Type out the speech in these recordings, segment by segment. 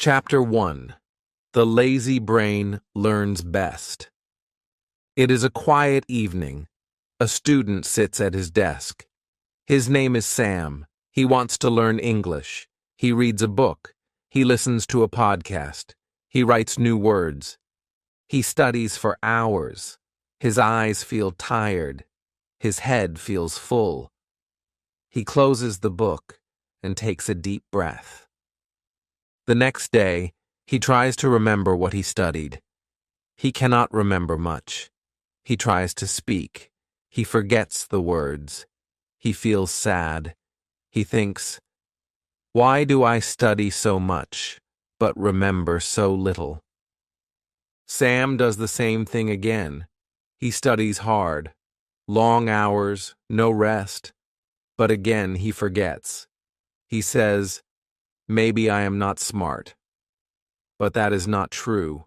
Chapter 1. The Lazy Brain Learns Best. It is a quiet evening. A student sits at his desk. His name is Sam. He wants to learn English. He reads a book. He listens to a podcast. He writes new words. He studies for hours. His eyes feel tired. His head feels full. He closes the book and takes a deep breath. The next day, he tries to remember what he studied. He cannot remember much. He tries to speak. He forgets the words. He feels sad. He thinks, "Why do I study so much, but remember so little?" Sam does the same thing again. He studies hard. Long hours, no rest. But again he forgets. He says, "Maybe I am not smart." But that is not true.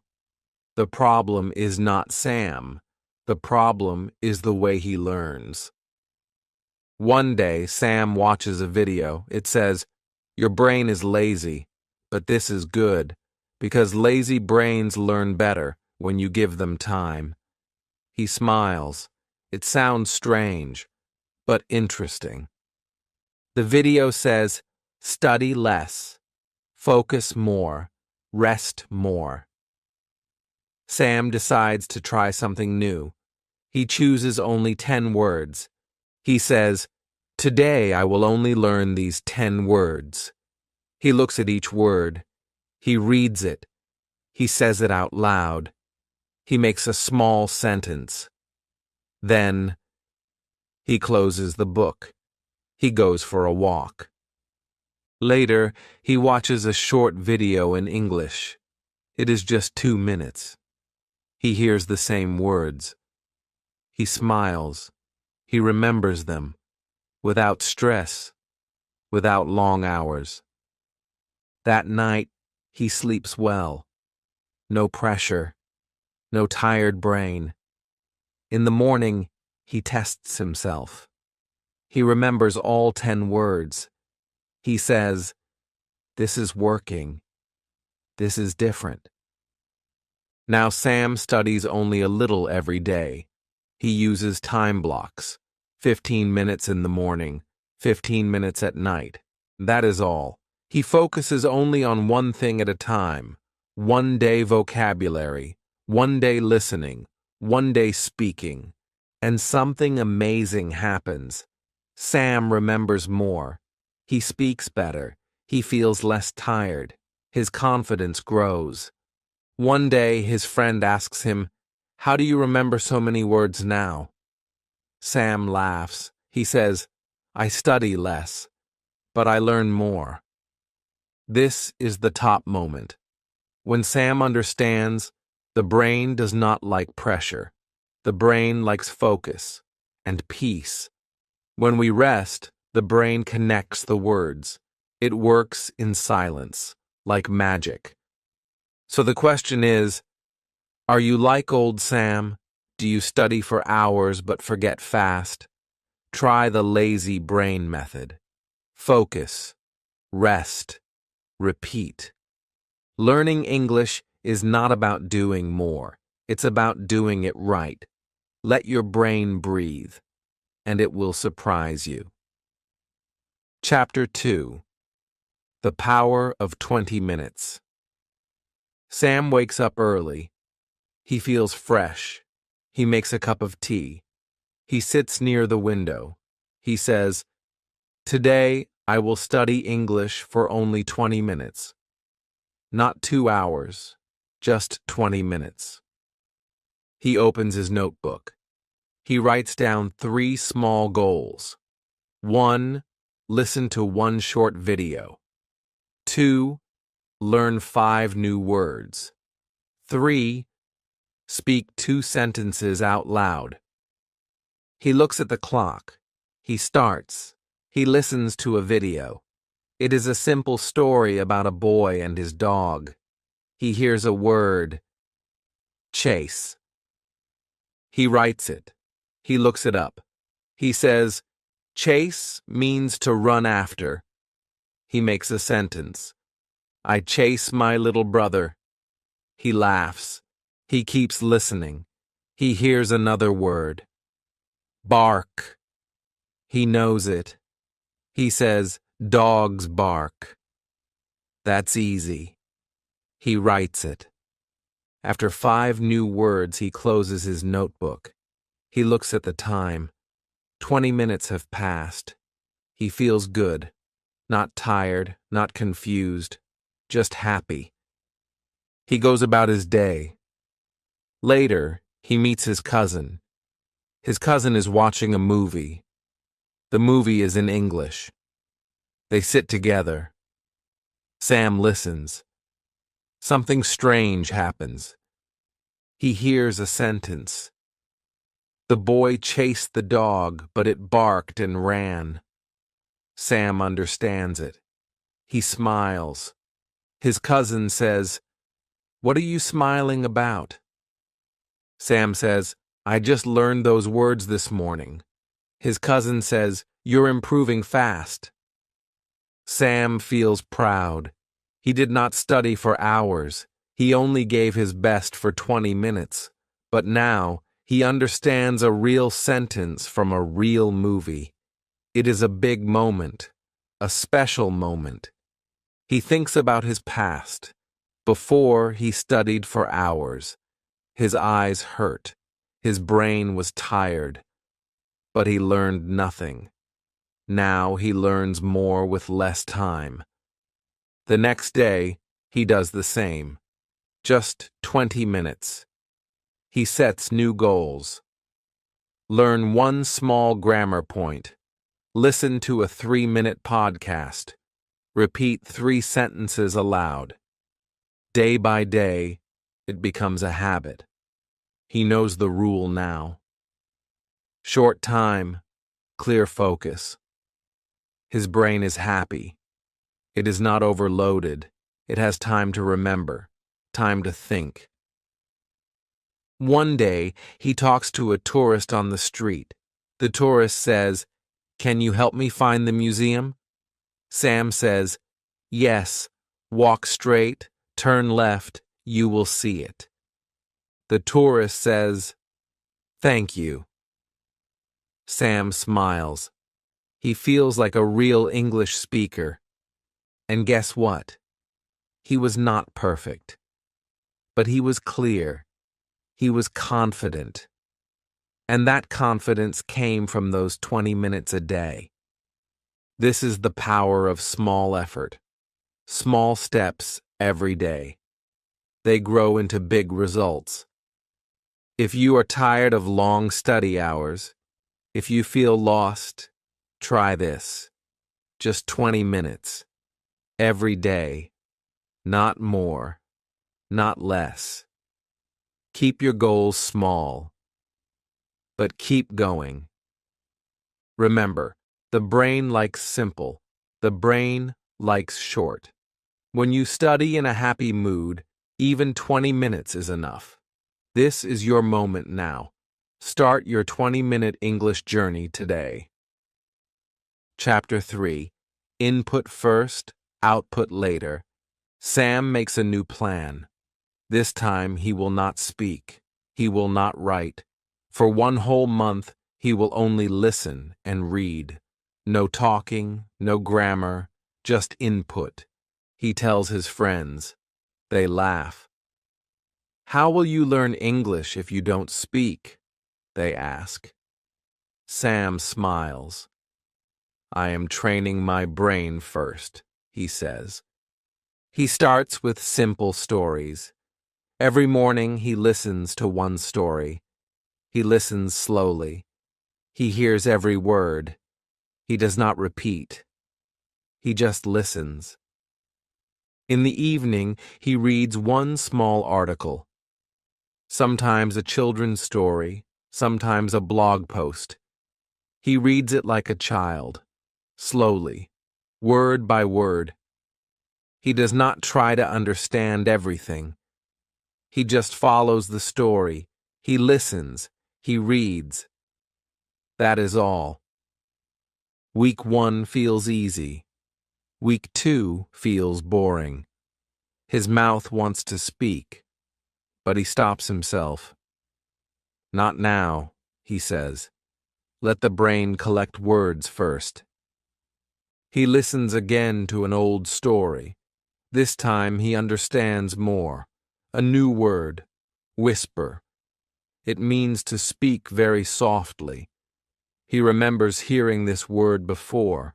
The problem is not Sam. The problem is the way he learns. One day, Sam watches a video. It says, "Your brain is lazy, but this is good, because lazy brains learn better when you give them time." He smiles. It sounds strange, but interesting. The video says, "Study less, focus more, rest more." Sam decides to try something new. He chooses only 10 words. He says, "Today I will only learn these 10 words." He looks at each word. He reads it. He says it out loud. He makes a small sentence. Then he closes the book. He goes for a walk. Later, he watches a short video in English. It is just 2 minutes. He hears the same words. He smiles. He remembers them, without stress, without long hours. That night, he sleeps well. No pressure, no tired brain. In the morning, he tests himself. He remembers all 10 words. He says, "This is working. This is different." Now Sam studies only a little every day. He uses time blocks, 15 minutes in the morning, 15 minutes at night. That is all. He focuses only on one thing at a time. One day vocabulary, one day listening, one day speaking. And something amazing happens. Sam remembers more. He speaks better. He feels less tired. His confidence grows. One day, his friend asks him, "How do you remember so many words now?" Sam laughs. He says, "I study less, but I learn more." This is the top moment. When Sam understands, the brain does not like pressure. The brain likes focus and peace. When we rest, the brain connects the words. It works in silence, like magic. So the question is, are you like old Sam? Do you study for hours but forget fast? Try the lazy brain method. Focus, rest, repeat. Learning English is not about doing more. It's about doing it right. Let your brain breathe, and it will surprise you. Chapter 2. The Power of 20 Minutes. Sam wakes up early. He feels fresh. He makes a cup of tea. He sits near the window. He says, "Today I will study English for only 20 minutes. Not 2 hours, just 20 minutes. He opens his notebook. He writes down 3 small goals. 1. Listen to 1 short video. 2. Learn 5 new words. 3. Speak 2 sentences out loud. He looks at the clock. He starts. He listens to a video. It is a simple story about a boy and his dog. He hears a word, chase. He writes it. He looks it up. He says, "Chase means to run after." He makes a sentence. I chase my little brother. He laughs. He keeps listening. He hears another word. Bark. He knows it. He says, dogs bark. That's easy. He writes it. After 5 new words, he closes his notebook. He looks at the time. 20 minutes have passed. He feels good. Not tired, not confused, just happy. He goes about his day. Later, he meets his cousin. His cousin is watching a movie. The movie is in English. They sit together. Sam listens. Something strange happens. He hears a sentence. The boy chased the dog, but it barked and ran. Sam understands it. He smiles. His cousin says, "What are you smiling about?" Sam says, "I just learned those words this morning." His cousin says, "You're improving fast." Sam feels proud. He did not study for hours. He only gave his best for 20 minutes. But now, he understands a real sentence from a real movie. It is a big moment, a special moment. He thinks about his past. Before, he studied for hours. His eyes hurt. His brain was tired. But he learned nothing. Now he learns more with less time. The next day, he does the same. Just 20 minutes. He sets new goals. Learn 1 small grammar point. Listen to a 3-minute podcast. Repeat 3 sentences aloud. Day by day, it becomes a habit. He knows the rule now. Short time, clear focus. His brain is happy. It is not overloaded. It has time to remember, time to think. One day, he talks to a tourist on the street. The tourist says, "Can you help me find the museum?" Sam says, "Yes, walk straight, turn left, you will see it." The tourist says, "Thank you." Sam smiles. He feels like a real English speaker. And guess what? He was not perfect. But he was clear. He was confident. And that confidence came from those 20 minutes a day. This is the power of small effort. Small steps every day. They grow into big results. If you are tired of long study hours, if you feel lost, try this. Just 20 minutes. Every day. Not more. Not less. Keep your goals small. But keep going. Remember, the brain likes simple. The brain likes short. When you study in a happy mood, even 20 minutes is enough. This is your moment now. Start your 20-minute English journey today. Chapter 3. Input first, output later. Sam makes a new plan. This time he will not speak. He will not write. For 1 whole month, he will only listen and read. No talking, no grammar, just input. He tells his friends. They laugh. "How will you learn English if you don't speak?" they ask. Sam smiles. "I am training my brain first," he says. He starts with simple stories. Every morning he listens to 1 story. He listens slowly. He hears every word. He does not repeat. He just listens. In the evening, he reads 1 small article. Sometimes a children's story, sometimes a blog post. He reads it like a child, slowly, word by word. He does not try to understand everything. He just follows the story. He listens. He reads. That is all. Week 1 feels easy. Week 2 feels boring. His mouth wants to speak, but he stops himself. "Not now," he says. "Let the brain collect words first." He listens again to an old story. This time he understands more. A new word, whisper. It means to speak very softly. He remembers hearing this word before,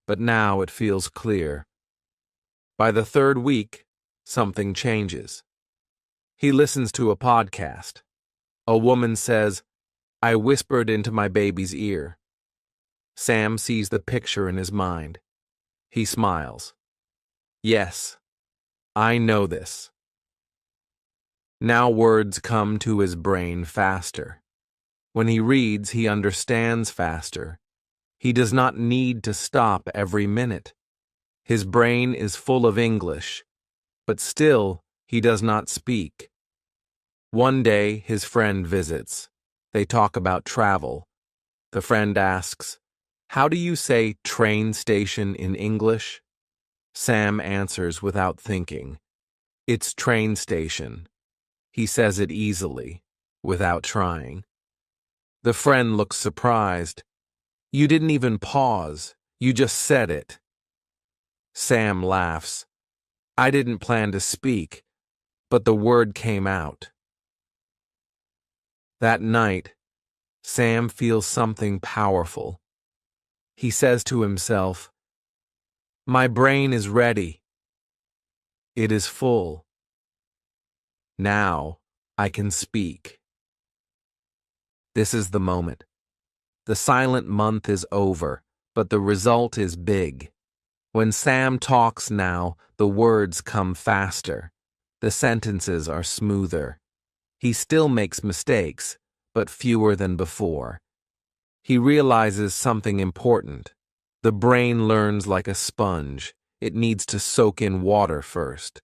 but now it feels clear. By the third week, something changes. He listens to a podcast. A woman says, "I whispered into my baby's ear." Sam sees the picture in his mind. He smiles. "Yes, I know this." Now words come to his brain faster. When he reads, he understands faster. He does not need to stop every minute. His brain is full of English, but still he does not speak. One day his friend visits. They talk about travel. The friend asks, "How do you say train station in English?" Sam answers without thinking. "It's train station." He says it easily, without trying. The friend looks surprised. "You didn't even pause. You just said it." Sam laughs. "I didn't plan to speak, but the word came out." That night, Sam feels something powerful. He says to himself, "My brain is ready. It is full. Now I can speak." This is the moment. The silent month is over, but the result is big. When Sam talks now, the words come faster. The sentences are smoother. He still makes mistakes, but fewer than before. He realizes something important. The brain learns like a sponge. It needs to soak in water first.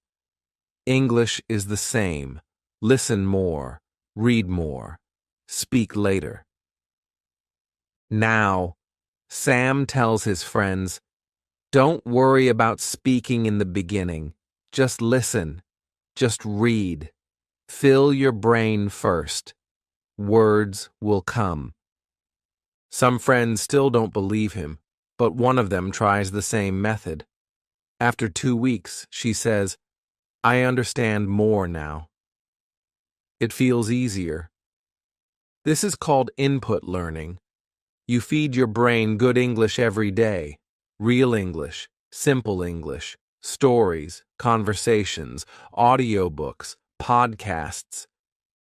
English is the same. Listen more, read more, speak later. Now, Sam tells his friends, "Don't worry about speaking in the beginning. Just listen. Just read. Fill your brain first. Words will come." Some friends still don't believe him, but one of them tries the same method. After 2 weeks, she says, "I understand more now." It feels easier. This is called input learning. You feed your brain good English every day. Real English, simple English, stories, conversations, audiobooks, podcasts.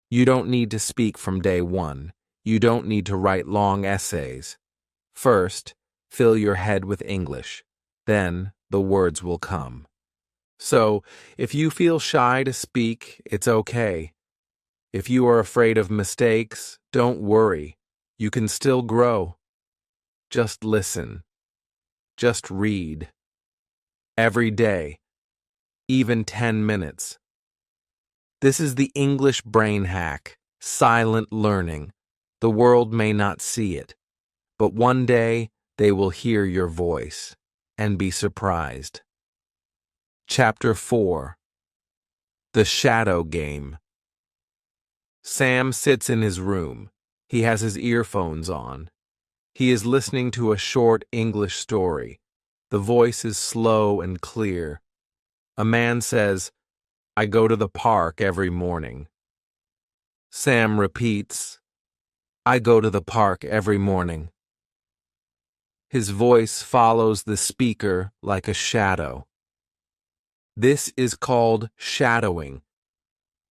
You don't need to speak from day one. You don't need to write long essays. First, fill your head with English. Then, the words will come. So, if you feel shy to speak, it's okay. If you are afraid of mistakes, don't worry. You can still grow. Just listen. Just read. Every day. Even 10 minutes. This is the English brain hack, silent learning. The world may not see it, but one day they will hear your voice and be surprised. Chapter 4. The Shadow Game. Sam sits in his room. He has his earphones on. He is listening to a short English story. The voice is slow and clear. A man says, "I go to the park every morning." Sam repeats, "I go to the park every morning." His voice follows the speaker like a shadow. This is called shadowing.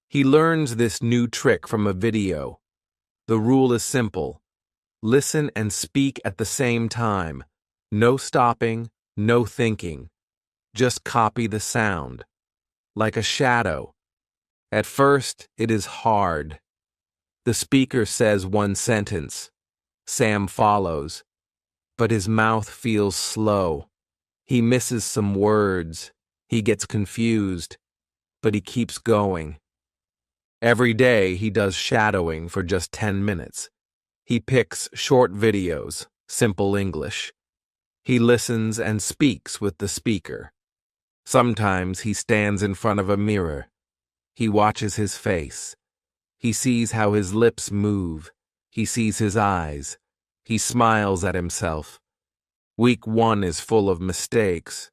He learns this new trick from a video. The rule is simple. Listen and speak at the same time. No stopping, no thinking. Just copy the sound. Like a shadow. At first, it is hard. The speaker says one sentence. Sam follows. But his mouth feels slow. He misses some words. He gets confused. But he keeps going. Every day he does shadowing for just 10 minutes. He picks short videos, simple English. He listens and speaks with the speaker. Sometimes he stands in front of a mirror. He watches his face. He sees how his lips move. He sees his eyes. He smiles at himself. Week 1 is full of mistakes.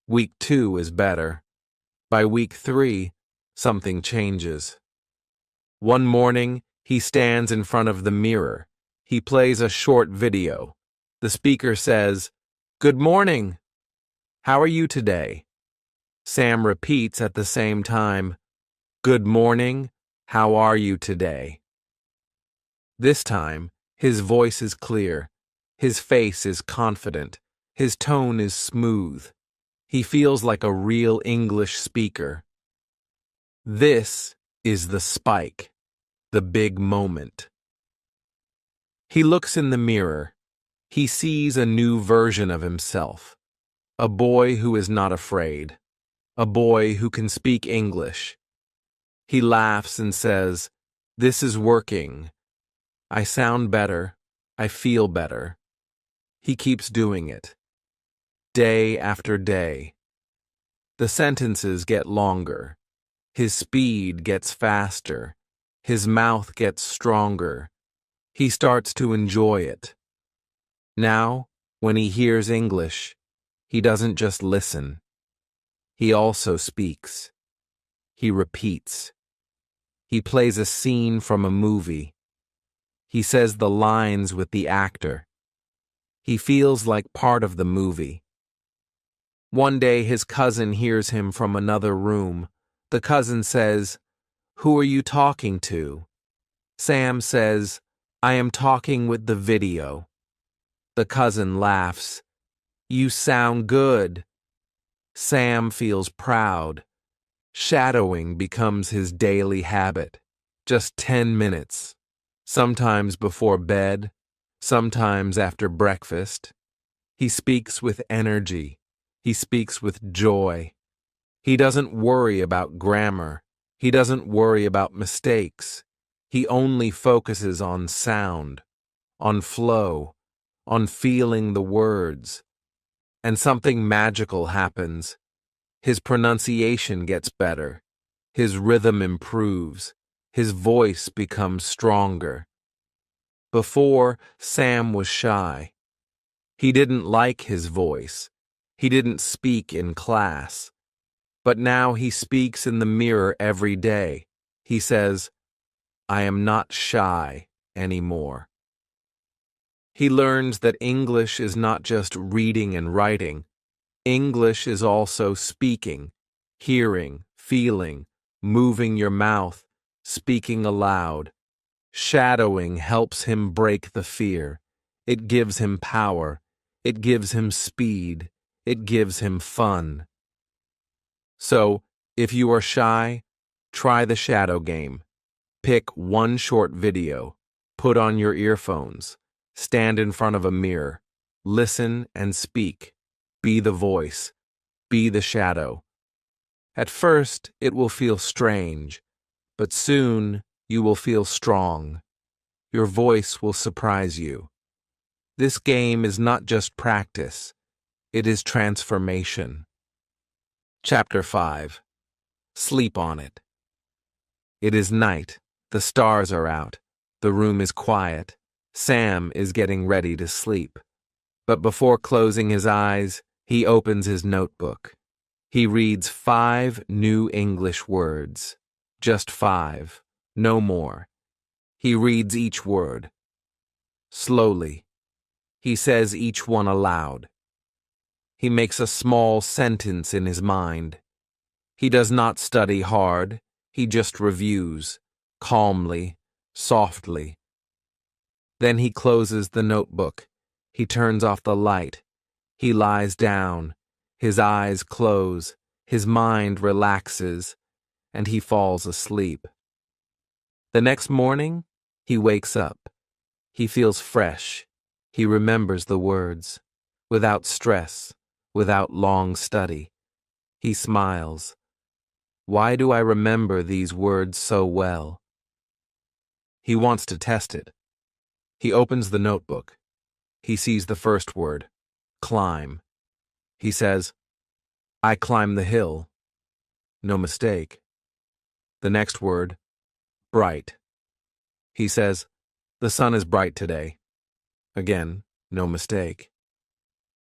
Week 2 is better. By week 3, something changes. One morning, he stands in front of the mirror. He plays a short video. The speaker says, "Good morning. How are you today?" Sam repeats at the same time, "Good morning. How are you today?" This time, his voice is clear. His face is confident. His tone is smooth. He feels like a real English speaker. This is the spike, the big moment. He looks in the mirror. He sees a new version of himself. A boy who is not afraid. A boy who can speak English. He laughs and says, "This is working. I sound better. I feel better." He keeps doing it. Day after day. The sentences get longer. His speed gets faster. His mouth gets stronger. He starts to enjoy it. Now, when he hears English, he doesn't just listen. He also speaks. He repeats. He plays a scene from a movie. He says the lines with the actor. He feels like part of the movie. One day his cousin hears him from another room. The cousin says, "Who are you talking to?" Sam says, "I am talking with the video." The cousin laughs. "You sound good." Sam feels proud. Shadowing becomes his daily habit. Just 10 minutes. Sometimes before bed, sometimes after breakfast. He speaks with energy. He speaks with joy. He doesn't worry about grammar. He doesn't worry about mistakes. He only focuses on sound, on flow, on feeling the words. And something magical happens. His pronunciation gets better. His rhythm improves. His voice becomes stronger. Before, Sam was shy. He didn't like his voice. He didn't speak in class. But now he speaks in the mirror every day. He says, "I am not shy anymore." He learns that English is not just reading and writing. English is also speaking, hearing, feeling, moving your mouth, speaking aloud. Shadowing helps him break the fear. It gives him power. It gives him speed. It gives him fun. So, if you are shy, try the shadow game. Pick one short video. Put on your earphones. Stand in front of a mirror. Listen and speak. Be the voice. Be the shadow. At first, it will feel strange, but soon you will feel strong. Your voice will surprise you. This game is not just practice. It is transformation. Chapter 5. Sleep on it. It is night. The stars are out. The room is quiet. Sam is getting ready to sleep. But before closing his eyes, he opens his notebook. He reads 5 new English words. Just 5. No more. He reads each word. Slowly. He says each one aloud. He makes a small sentence in his mind. He does not study hard. He just reviews, calmly, softly. Then he closes the notebook. He turns off the light. He lies down. His eyes close. His mind relaxes, and he falls asleep. The next morning, he wakes up. He feels fresh. He remembers the words. Without stress, without long study. He smiles. Why do I remember these words so well? He wants to test it. He opens the notebook. He sees the first word, climb. He says, I climb the hill. No mistake. The next word, bright. He says, the sun is bright today. Again, no mistake.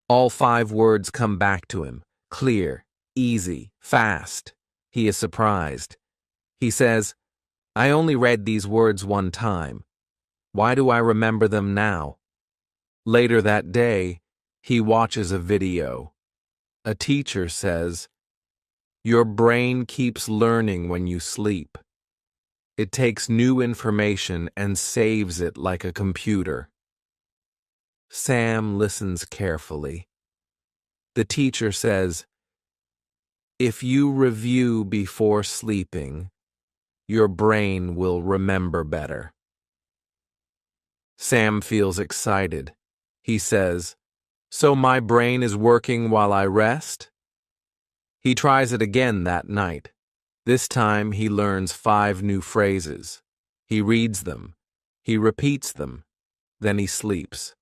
All 5 words come back to him, clear, easy, fast. He is surprised. He says, I only read these words one time. Why do I remember them now? Later that day, he watches a video. A teacher says, your brain keeps learning when you sleep. It takes new information and saves it like a computer. Sam listens carefully. The teacher says, if you review before sleeping, your brain will remember better. Sam feels excited. He says, so my brain is working while I rest? He tries it again that night. This time he learns 5 new phrases. He reads them. He repeats them. Then he sleeps.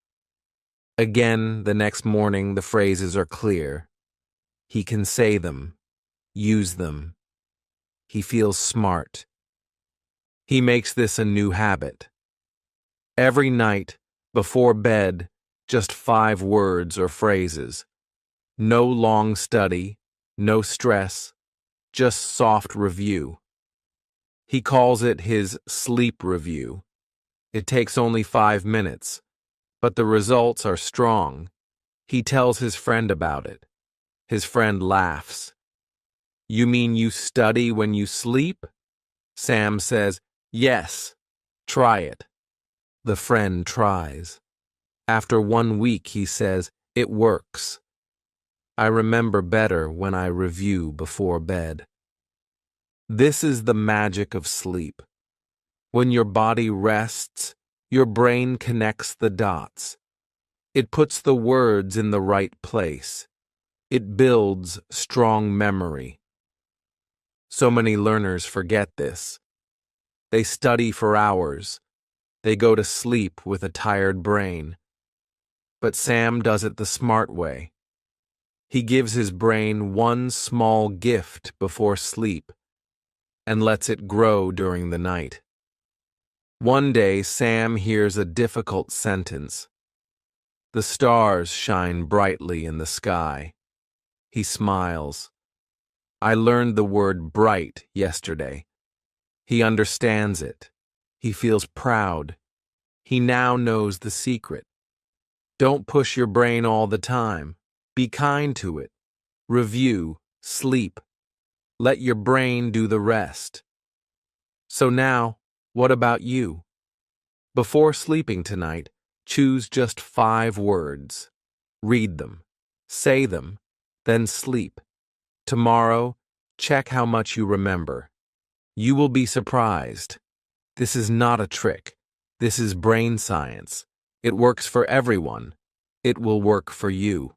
Again, the next morning the phrases are clear. He can say them, use them. He feels smart. He makes this a new habit. Every night, before bed, just 5 words or phrases. No long study, no stress, just soft review. He calls it his sleep review. It takes only 5 minutes, but the results are strong. He tells his friend about it. His friend laughs. You mean you study when you sleep? Sam says, yes, try it. The friend tries. After 1 week, he says, it works. I remember better when I review before bed. This is the magic of sleep. When your body rests, your brain connects the dots. It puts the words in the right place. It builds strong memory. So many learners forget this. They study for hours. They go to sleep with a tired brain. But Sam does it the smart way. He gives his brain one small gift before sleep and lets it grow during the night. One day, Sam hears a difficult sentence. The stars shine brightly in the sky. He smiles. I learned the word bright yesterday. He understands it. He feels proud. He now knows the secret. Don't push your brain all the time. Be kind to it. Review, sleep. Let your brain do the rest. So now, what about you? Before sleeping tonight, choose just 5 words. Read them. Say them. Then sleep. Tomorrow, check how much you remember. You will be surprised. This is not a trick. This is brain science. It works for everyone. It will work for you.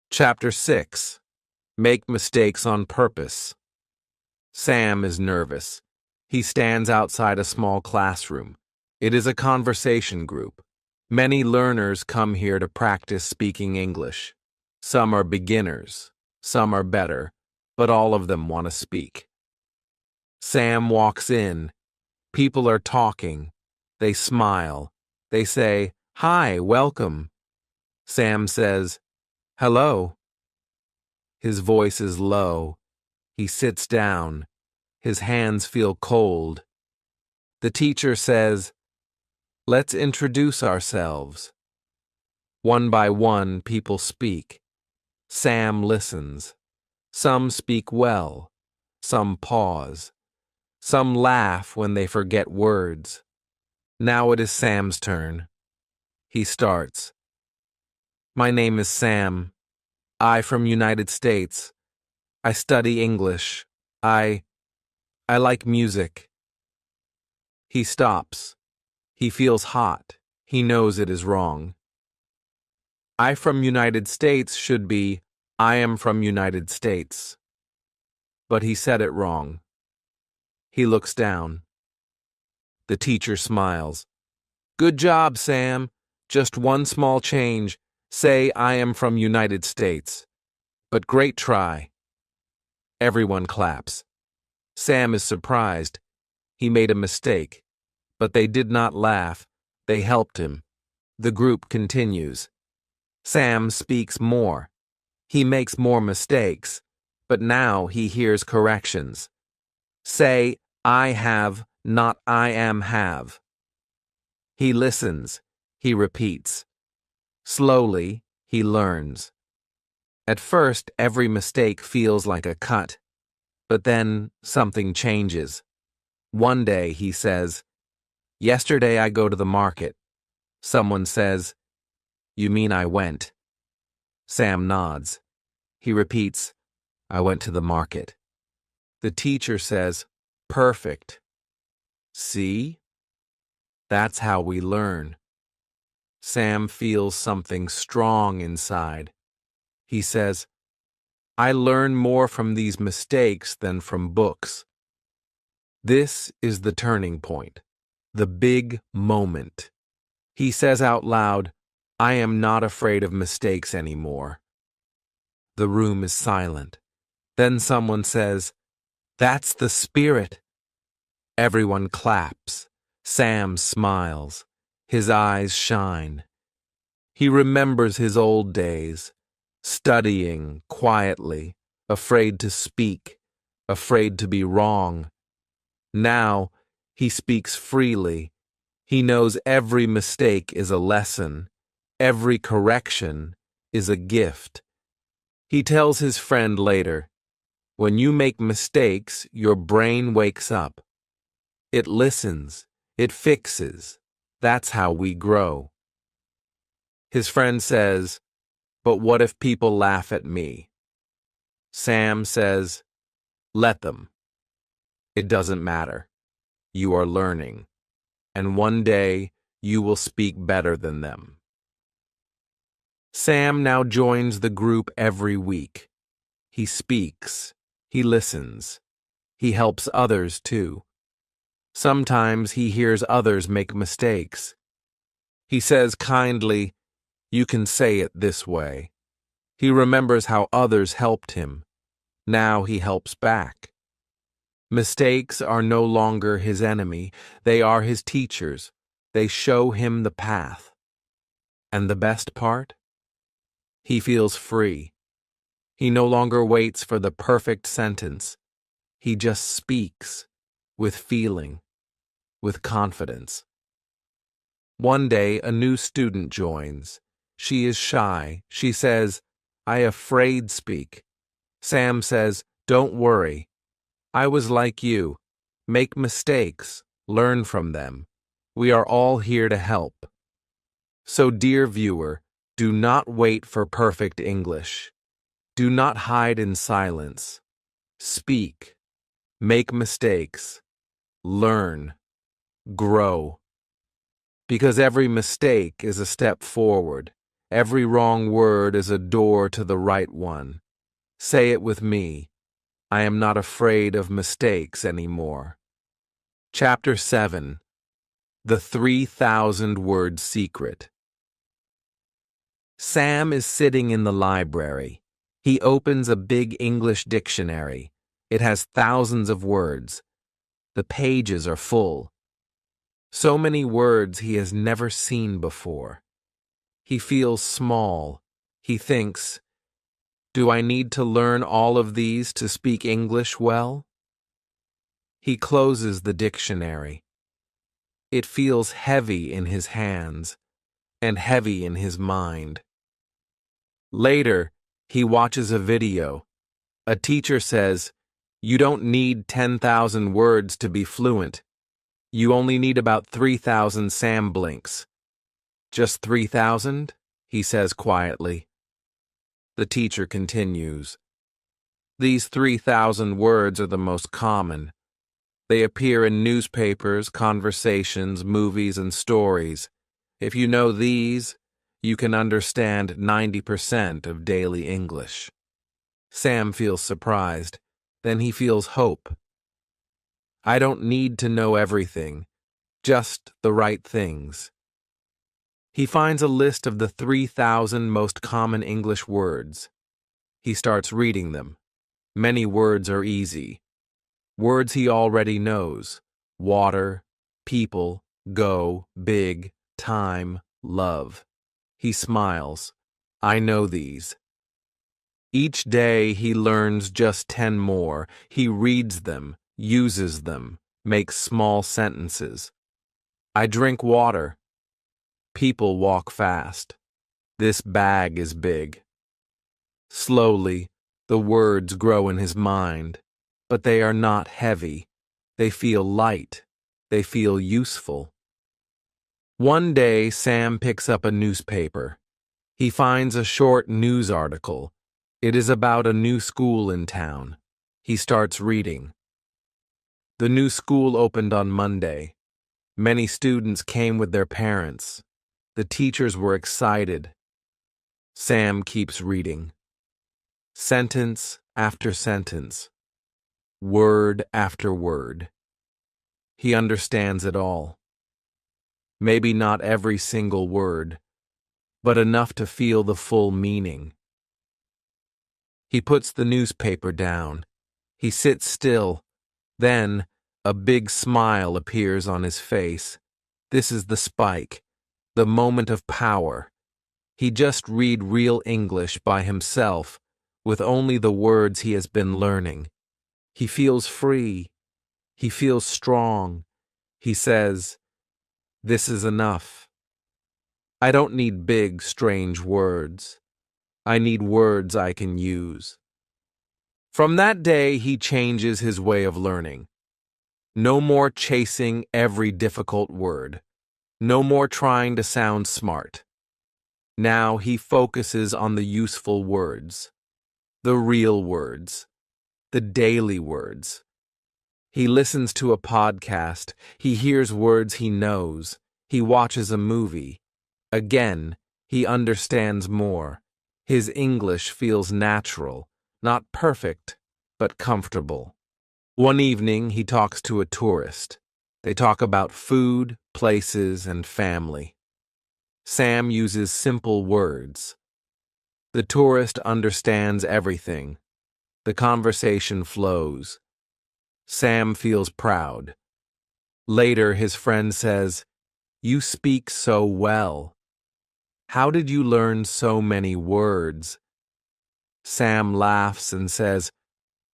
Chapter 6. Make mistakes on purpose. Sam is nervous. He stands outside a small classroom. It is a conversation group. Many learners come here to practice speaking English. Some are beginners. Some are better, but all of them want to speak. Sam walks in. People are talking. They smile. They say, "Hi, welcome." Sam says, "Hello." His voice is low. He sits down. His hands feel cold. The teacher says, "Let's introduce ourselves." One by one, people speak. Sam listens. Some speak well. Some pause. Some laugh when they forget words. Now it is Sam's turn. He starts. "My name is Sam. I from United States. I study English. I like music." He stops. He feels hot. He knows it is wrong. I from United States should be I am from United States. But he said it wrong. He looks down. The teacher smiles. "Good job, Sam. Just one small change. Say I am from United States." but great try. Everyone claps. Sam is surprised. He made a mistake. But they did not laugh. They helped him. The group continues. Sam speaks more. He makes more mistakes, but now he hears corrections. Say, I have, not I am have. He listens. He repeats. Slowly, he learns. At first, every mistake feels like a cut, but then something changes. One day, he says, Yesterday I go to the market. Someone says, You mean I went? Sam nods. He repeats, I went to the market. The teacher says, Perfect. See? That's how we learn. Sam feels something strong inside. He says, I learn more from these mistakes than from books. This is the turning point, the big moment. He says out loud, I am not afraid of mistakes anymore. The room is silent. Then someone says, That's the spirit. Everyone claps. Sam smiles. His eyes shine. He remembers his old days, studying quietly, afraid to speak, afraid to be wrong. Now, he speaks freely. He knows every mistake is a lesson. Every correction is a gift. He tells his friend later, When you make mistakes, your brain wakes up. It listens. It fixes. That's how we grow. His friend says, But what if people laugh at me? Sam says, Let them. It doesn't matter. You are learning. And one day, you will speak better than them. Sam now joins the group every week. He speaks. He listens. He helps others too. Sometimes he hears others make mistakes. He says kindly, You can say it this way. He remembers how others helped him. Now he helps back. Mistakes are no longer his enemy. They are his teachers. They show him the path. And the best part? He feels free. He no longer waits for the perfect sentence. He just speaks, with feeling, with confidence. One day, a new student joins. She is shy. She says, I afraid speak. Sam says, Don't worry. I was like you. Make mistakes. Learn from them. We are all here to help. So, dear viewer, do not wait for perfect English. Do not hide in silence. Speak. Make mistakes. Learn. Grow. Because every mistake is a step forward. Every wrong word is a door to the right one. Say it with me. I am not afraid of mistakes anymore. Chapter 7. The 3,000-Word Secret. Sam is sitting in the library. He opens a big English dictionary. It has thousands of words. The pages are full. So many words he has never seen before. He feels small. He thinks, Do I need to learn all of these to speak English well? He closes the dictionary. It feels heavy in his hands and heavy in his mind. Later, he watches a video. A teacher says, You don't need 10,000 words to be fluent. You only need about 3,000 Sam blinks. Just 3,000? He says quietly. The teacher continues. These 3,000 words are the most common. They appear in newspapers, conversations, movies, and stories. If you know these, you can understand 90% of daily English. Sam feels surprised. Then he feels hope. I don't need to know everything, just the right things. He finds a list of the 3,000 most common English words. He starts reading them. Many words are easy. Words he already knows: water, people, go, big, time, love. He smiles. I know these. Each day he learns just 10 more. He reads them, uses them, makes small sentences. I drink water. People walk fast. This bag is big. Slowly, the words grow in his mind, but they are not heavy. They feel light. They feel useful. One day, Sam picks up a newspaper. He finds a short news article. It is about a new school in town. He starts reading. The new school opened on Monday. Many students came with their parents. The teachers were excited. Sam keeps reading. Sentence after sentence. Word after word. He understands it all. Maybe not every single word, but enough to feel the full meaning. He puts the newspaper down. He sits still. Then, a big smile appears on his face. This is the spike, the moment of power. He just read real English by himself, with only the words he has been learning. He feels free. He feels strong. He says, "This is enough. I don't need big, strange words. I need words I can use." From that day, he changes his way of learning. No more chasing every difficult word. No more trying to sound smart. Now he focuses on the useful words, the real words, the daily words. He listens to a podcast. He hears words he knows. He watches a movie. Again, he understands more. His English feels natural, not perfect, but comfortable. One evening, he talks to a tourist. They talk about food, places, and family. Sam uses simple words. The tourist understands everything. The conversation flows. Sam feels proud. Later, his friend says, "You speak so well. How did you learn so many words?" Sam laughs and says,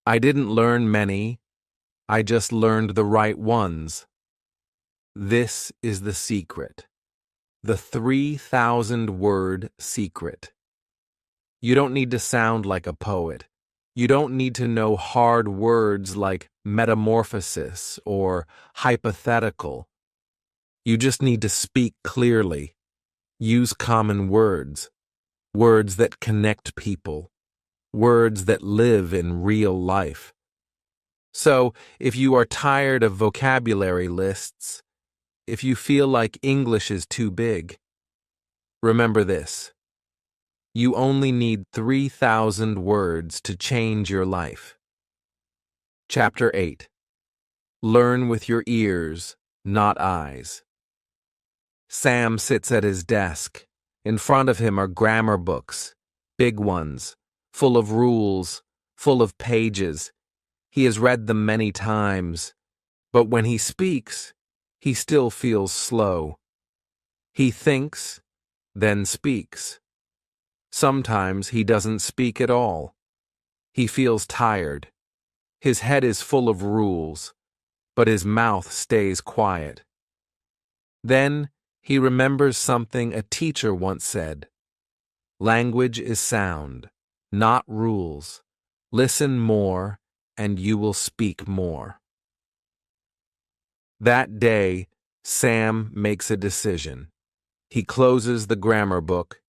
"I didn't learn many. I just learned the right ones." This is the secret. The 3,000-word secret. You don't need to sound like a poet. You don't need to know hard words like metamorphosis or hypothetical. You just need to speak clearly. Use common words. Words that connect people. Words that live in real life. So, if you are tired of vocabulary lists, if you feel like English is too big, remember this. You only need 3,000 words to change your life. Chapter 8. Learn with your ears, not eyes. Sam sits at his desk. In front of him are grammar books, big ones, full of rules, full of pages. He has read them many times, but when he speaks, he still feels slow. He thinks, then speaks. Sometimes he doesn't speak at all. He feels tired. His head is full of rules, but his mouth stays quiet. Then he remembers something a teacher once said. Language is sound, not rules. Listen more, and you will speak more. That day, Sam makes a decision. He closes the grammar book.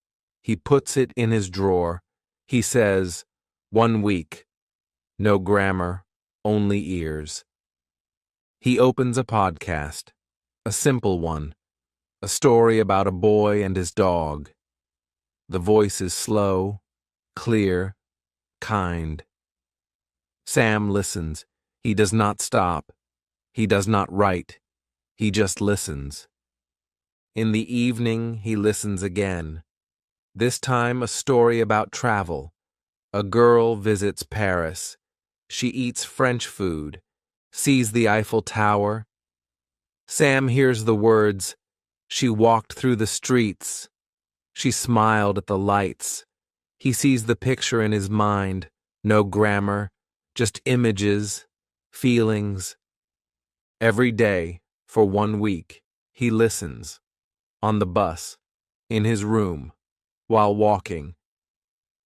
He puts it in his drawer. He says, 1 week. No grammar, only ears. He opens a podcast, a simple one, a story about a boy and his dog. The voice is slow, clear, kind. Sam listens. He does not stop. He does not write. He just listens. In the evening, he listens again. This time, a story about travel, A girl visits Paris. She eats French food, sees the Eiffel Tower. Sam hears the words, "She walked through the streets. She smiled at the lights." He sees the picture in his mind, no grammar, just images, feelings. Every day, for 1 week, he listens, on the bus, in his room, while walking.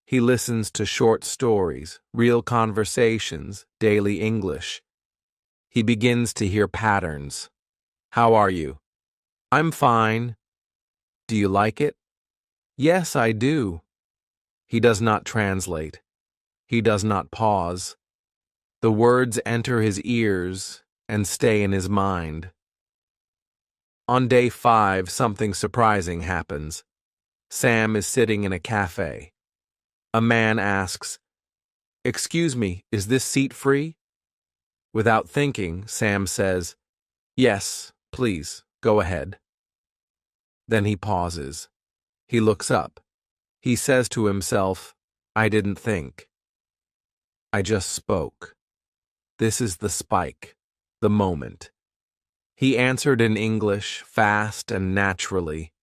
He listens to short stories, real conversations, daily English. He begins to hear patterns. "How are you?" "I'm fine." "Do you like it?" "Yes, I do." He does not translate. He does not pause. The words enter his ears and stay in his mind. On day 5, something surprising happens. Sam is sitting in a cafe. A man asks, "Excuse me, is this seat free?" Without thinking, Sam says, "Yes, please, go ahead." Then he pauses. He looks up. He says to himself, "I didn't think. I just spoke." This is the spike, the moment. He answered in English, fast and naturally.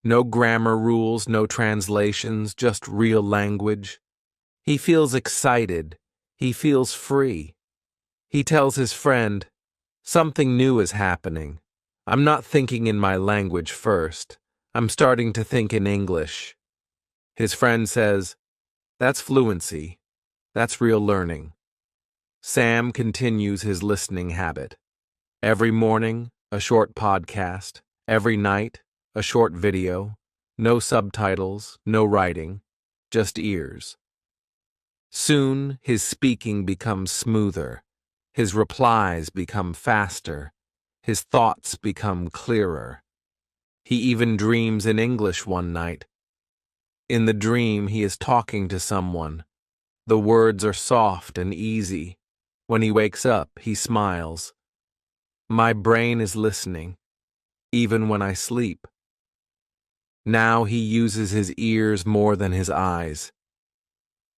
No grammar rules, no translations, just real language. He feels excited. He feels free. He tells his friend, "Something new is happening. I'm not thinking in my language first. I'm starting to think in English." His friend says, "That's fluency. That's real learning." Sam continues his listening habit. Every morning, a short podcast. Every night, a short video. No subtitles, no writing, just ears. Soon, his speaking becomes smoother. His replies become faster. His thoughts become clearer. He even dreams in English one night. In the dream, he is talking to someone. The words are soft and easy. When he wakes up, he smiles. "My brain is listening, even when I sleep." Now he uses his ears more than his eyes.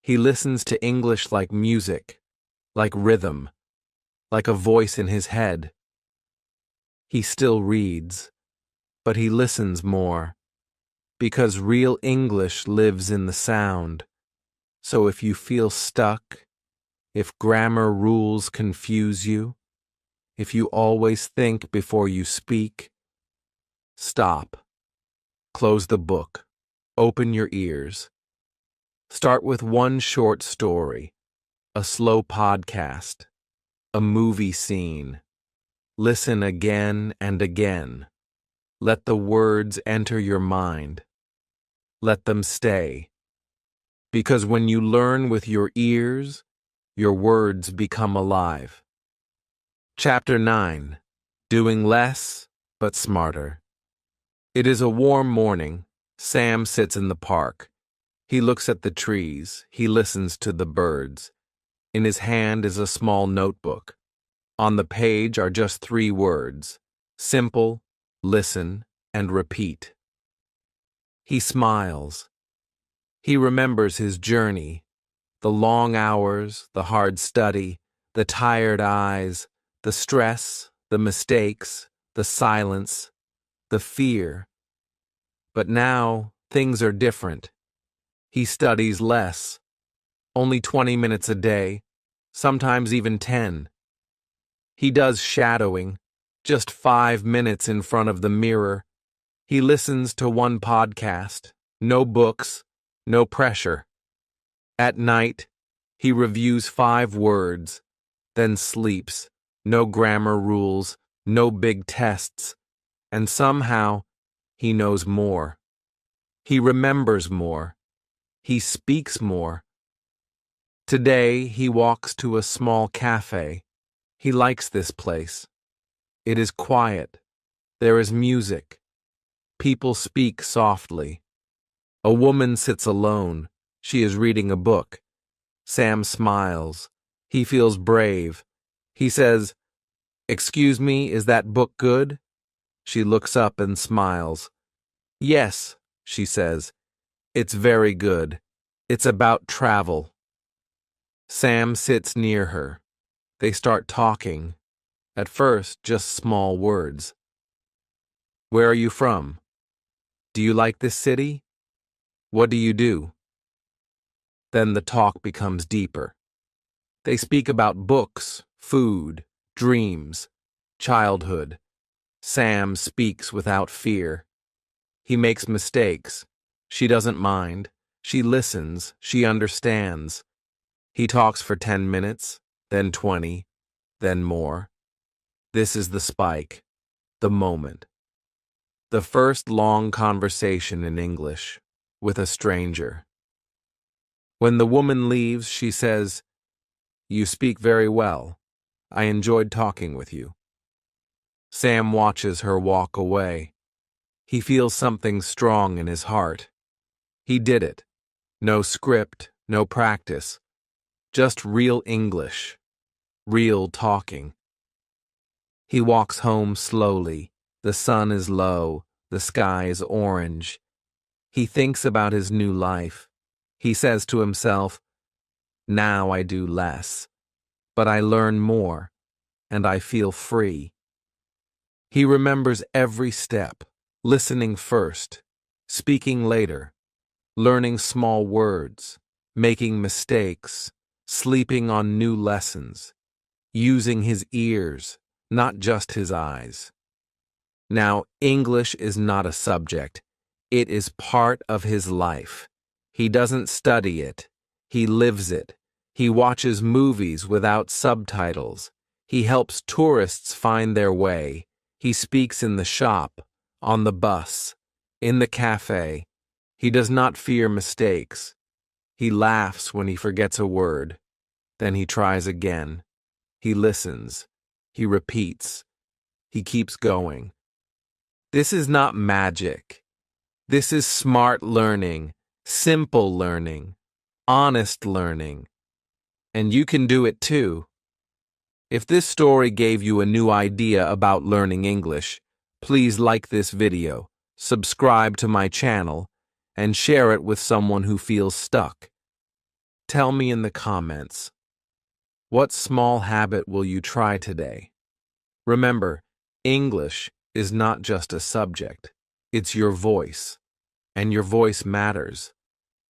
He listens to English like music, like rhythm, like a voice in his head. He still reads, but he listens more, because real English lives in the sound. So if you feel stuck, if grammar rules confuse you, if you always think before you speak, stop. Close the book. Open your ears. Start with one short story, a slow podcast, a movie scene. Listen again and again. Let the words enter your mind. Let them stay. Because when you learn with your ears, your words become alive. Chapter 9. Doing less, but smarter. It is a warm morning. Sam sits in the park. He looks at the trees. He listens to the birds. In his hand is a small notebook. On the page are just 3 words: simple, listen, and repeat. He smiles. He remembers his journey, the long hours, the hard study, the tired eyes, the stress, the mistakes, the silence, the fear. But now, things are different. He studies less, only 20 minutes a day, sometimes even 10. He does shadowing, just 5 minutes in front of the mirror. He listens to one podcast, no books, no pressure. At night, he reviews 5 words, then sleeps, no grammar rules, no big tests, and somehow, he knows more. He remembers more. He speaks more. Today, he walks to a small cafe. He likes this place. It is quiet. There is music. People speak softly. A woman sits alone. She is reading a book. Sam smiles. He feels brave. He says, "Excuse me, is that book good?" She looks up and smiles. "Yes," she says. "It's very good. It's about travel. Sam sits near her. They start talking. At first, just small words. Where are you from? Do you like this city? What do you do? Then the talk becomes deeper. They speak about books, food, dreams, childhood. Sam speaks without fear. He makes mistakes. She doesn't mind. She listens. She understands. He talks for 10 minutes, then 20, then more. This is the spike, the moment. The first long conversation in English with a stranger. When the woman leaves, she says, "You speak very well. I enjoyed talking with you." Sam watches her walk away. He feels something strong in his heart. He did it. No script, no practice. Just real English. Real talking. He walks home slowly. The sun is low. The sky is orange. He thinks about his new life. He says to himself, "Now I do less, but I learn more, and I feel free." He remembers every step, listening first, speaking later, learning small words, making mistakes, sleeping on new lessons, using his ears, not just his eyes. Now, English is not a subject. It is part of his life. He doesn't study it. He lives it. He watches movies without subtitles. He helps tourists find their way. He speaks in the shop, on the bus, in the cafe. He does not fear mistakes. He laughs when he forgets a word. Then he tries again. He listens. He repeats. He keeps going. This is not magic. This is smart learning, simple learning, honest learning. And you can do it too. If this story gave you a new idea about learning English, please like this video, subscribe to my channel, and share it with someone who feels stuck. Tell me in the comments, what small habit will you try today? Remember, English is not just a subject, it's your voice, and your voice matters.